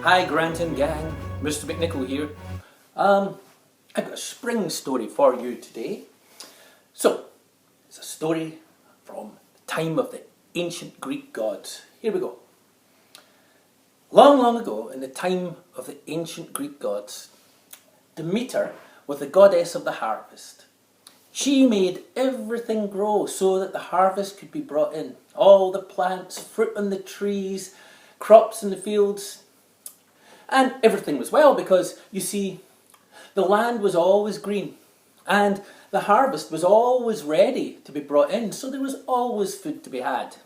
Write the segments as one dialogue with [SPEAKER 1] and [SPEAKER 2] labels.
[SPEAKER 1] Hi Grant and gang, Mr. McNichol here. I've got a spring story for you today. So, it's a story from the time of the ancient Greek gods. Here we go. Long, long ago, in the time of the ancient Greek gods, Demeter was the goddess of the harvest. She made everything grow so that the harvest could be brought in. All the plants, fruit on the trees, crops in the fields. And everything was well because, you see, the land was always green and the harvest was always ready to be brought in, so there was always food to be had.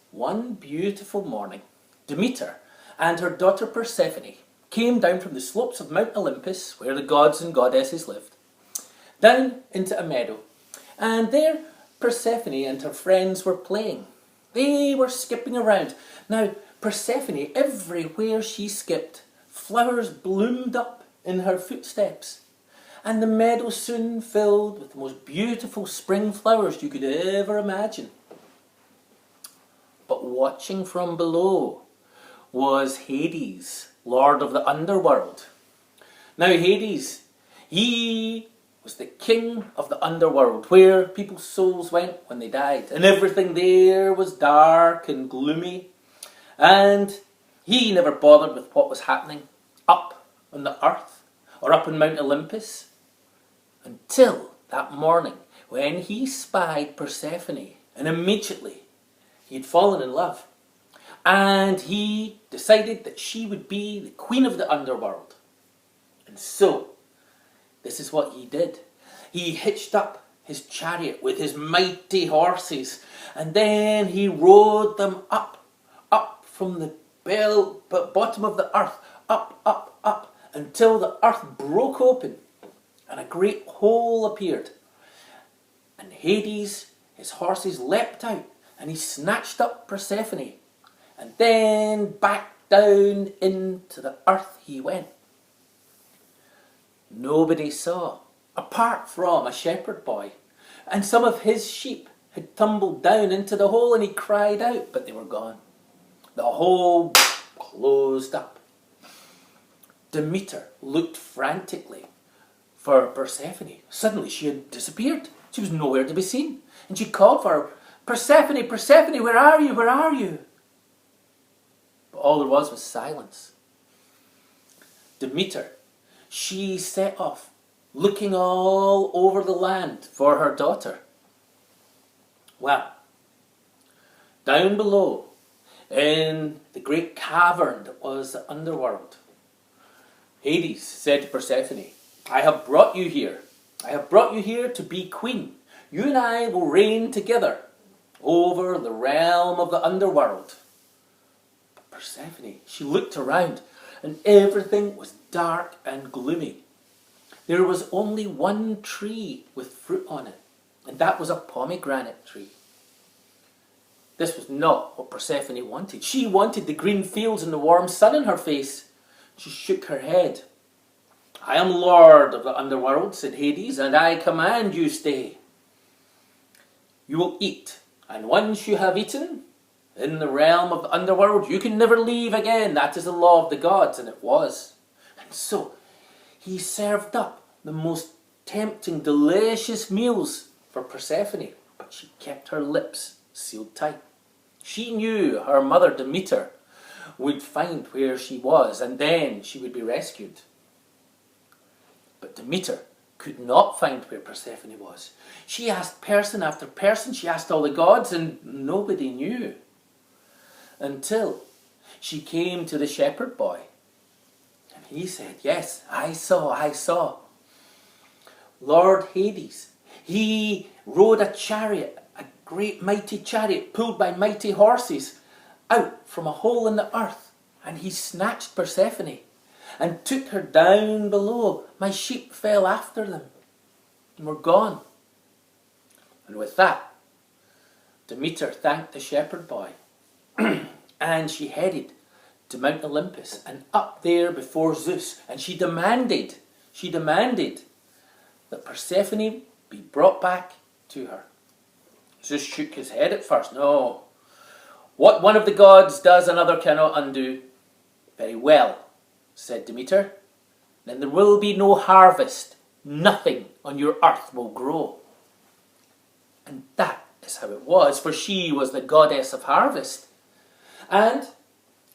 [SPEAKER 1] One beautiful morning, Demeter and her daughter Persephone came down from the slopes of Mount Olympus, where the gods and goddesses lived, down into a meadow. And there Persephone and her friends were playing. They were skipping around. Now, Persephone, everywhere she skipped, flowers bloomed up in her footsteps, and the meadow soon filled with the most beautiful spring flowers you could ever imagine. But watching from below was Hades, lord of the underworld. Now Hades, he was the king of the underworld, where people's souls went when they died, and everything there was dark and gloomy. And he never bothered with what was happening up on the earth or up on Mount Olympus, until that morning when he spied Persephone, and immediately he had fallen in love, and he decided that she would be the queen of the underworld. And so this is what he did. He hitched up his chariot with his mighty horses, and then he rode them up from the bottom of the earth, up, until the earth broke open and a great hole appeared. And Hades, his horses, leapt out, and he snatched up Persephone, and then back down into the earth he went. Nobody saw, apart from a shepherd boy, and some of his sheep had tumbled down into the hole, and he cried out, but they were gone. The hole closed up. Demeter looked frantically for Persephone. Suddenly she had disappeared. She was nowhere to be seen. And she called for her, "Persephone, Persephone, where are you? Where are you?" But all there was silence. Demeter, she set off, looking all over the land for her daughter. Well, down below, in the great cavern that was the underworld, Hades said to Persephone, "I have brought you here. I have brought you here to be queen. You and I will reign together over the realm of the underworld." But Persephone, she looked around, and everything was dark and gloomy. There was only one tree with fruit on it, and that was a pomegranate tree. This was not what Persephone wanted. She wanted the green fields and the warm sun in her face. She shook her head. "I am lord of the underworld," said Hades, "and I command you stay. You will eat, and once you have eaten, in the realm of the underworld, you can never leave again. That is the law of the gods," and it was. And so he served up the most tempting, delicious meals for Persephone, but she kept her lips sealed tight. She knew her mother Demeter would find where she was, and then she would be rescued. But Demeter could not find where Persephone was. She asked person after person, she asked all the gods, and nobody knew. Until she came to the shepherd boy. And he said, "Yes, I saw. Lord Hades, he rode a chariot, a great mighty chariot pulled by mighty horses, out from a hole in the earth, and he snatched Persephone and took her down below. My sheep fell after them and were gone." And with that, Demeter thanked the shepherd boy and she headed to Mount Olympus and up there before Zeus, and she demanded that Persephone be brought back to her. Zeus shook his head at first. No. What one of the gods does, another cannot undo. Very well, said Demeter. Then there will be no harvest. Nothing on your earth will grow. And that is how it was, for she was the goddess of harvest. And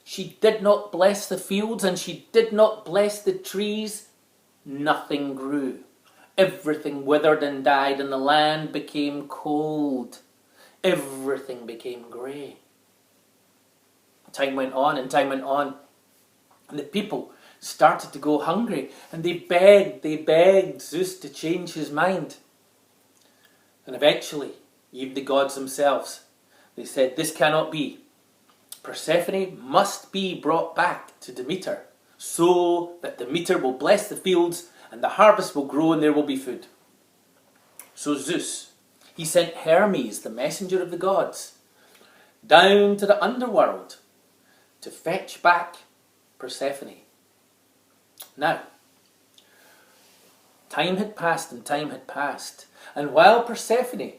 [SPEAKER 1] she did not bless the fields, and she did not bless the trees. Nothing grew. Everything withered and died, and the land became cold. Everything became grey. Time went on and time went on, and the people started to go hungry, and they begged Zeus to change his mind. And eventually, even the gods themselves, they said, this cannot be. Persephone must be brought back to Demeter, so that Demeter will bless the fields, and the harvest will grow, and there will be food. So Zeus, he sent Hermes, the messenger of the gods, down to the underworld to fetch back Persephone. Now, time had passed and time had passed, and while Persephone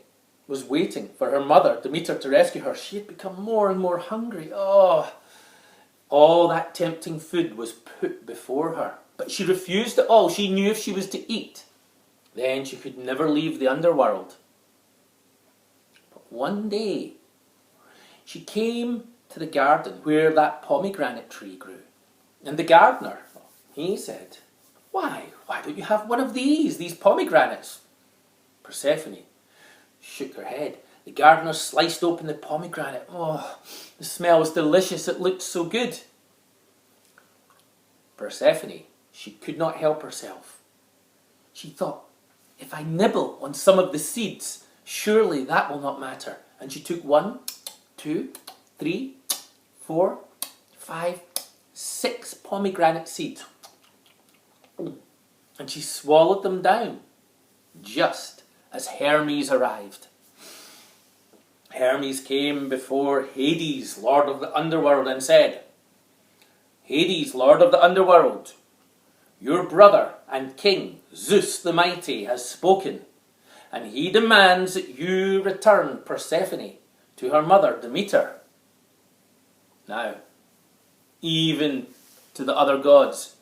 [SPEAKER 1] was waiting for her mother, Demeter, to rescue her, she had become more and more hungry. Oh, all that tempting food was put before her, but she refused it all. She knew if she was to eat, then she could never leave the underworld. But one day, she came to the garden where that pomegranate tree grew. And the gardener, he said, why don't you have one of these pomegranates? Persephone shook her head. The gardener sliced open the pomegranate. Oh, the smell was delicious. It looked so good. Persephone, she could not help herself. She thought, if I nibble on some of the seeds, surely that will not matter. And she took 1, 2, 3, 4, 5, 6 pomegranate seeds. And she swallowed them down just as Hermes arrived. Hermes came before Hades, lord of the underworld, and said, Hades, lord of the underworld, your brother and king, Zeus the mighty, has spoken, and he demands that you return Persephone to her mother Demeter. Now, even to the other gods,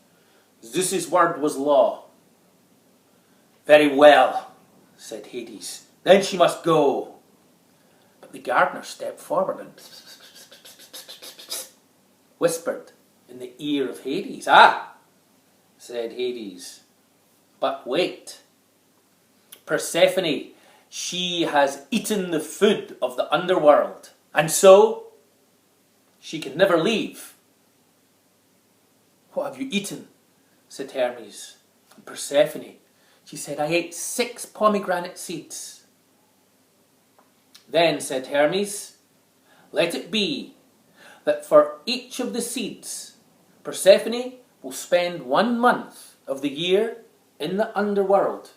[SPEAKER 1] Zeus's word was law. Very well, said Hades, then she must go. But the gardener stepped forward and whispered in the ear of Hades. Ah, said Hades, but wait. Persephone, she has eaten the food of the underworld, and so she can never leave. What have you eaten? Said Hermes. And Persephone, she said, I ate 6 pomegranate seeds. Then said Hermes, let it be that for each of the seeds, Persephone will spend 1 month of the year in the underworld.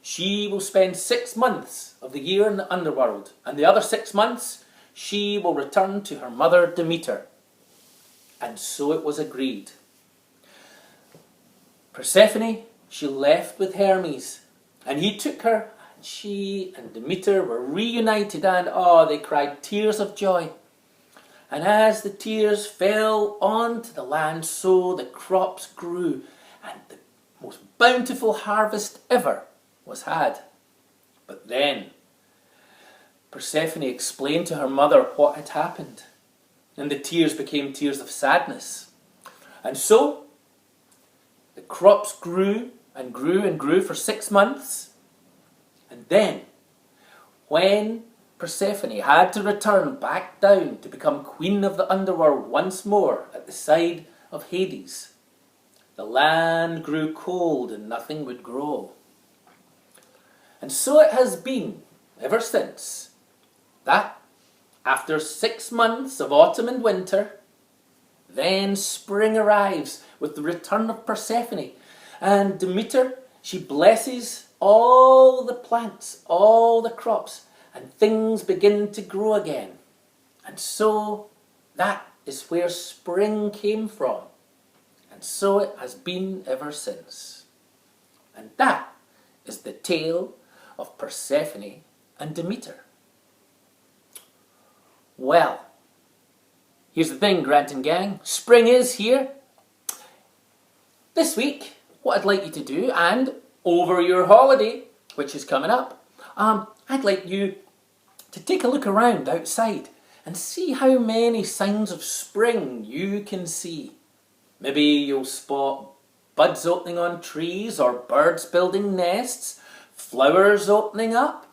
[SPEAKER 1] She will spend 6 months of the year in the underworld, and the other 6 months she will return to her mother Demeter. And so it was agreed. Persephone, she left with Hermes, and he took her, and she and Demeter were reunited, and they cried tears of joy. And as the tears fell onto the land, so the crops grew, and the most bountiful harvest ever was had. But then Persephone explained to her mother what had happened, and the tears became tears of sadness. And so the crops grew and grew and grew for 6 months, and then when Persephone had to return back down to become queen of the underworld once more at the side of Hades, the land grew cold and nothing would grow. And so it has been ever since, that after 6 months of autumn and winter, then spring arrives with the return of Persephone, and Demeter, she blesses all the plants, all the crops, and things begin to grow again. And so that is where spring came from, and so it has been ever since. And that is the tale of Persephone and Demeter. Well, here's the thing, Grant and gang. Spring is here. This week, what I'd like you to do, and over your holiday, which is coming up, I'd like you to take a look around outside and see how many signs of spring you can see. Maybe you'll spot buds opening on trees, or birds building nests, flowers opening up.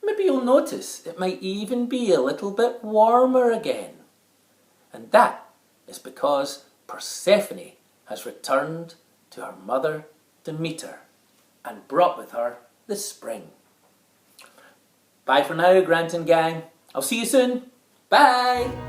[SPEAKER 1] Maybe you'll notice it might even be a little bit warmer again. And that is because Persephone has returned to her mother Demeter and brought with her the spring. Bye for now, Grant and gang. I'll see you soon. Bye!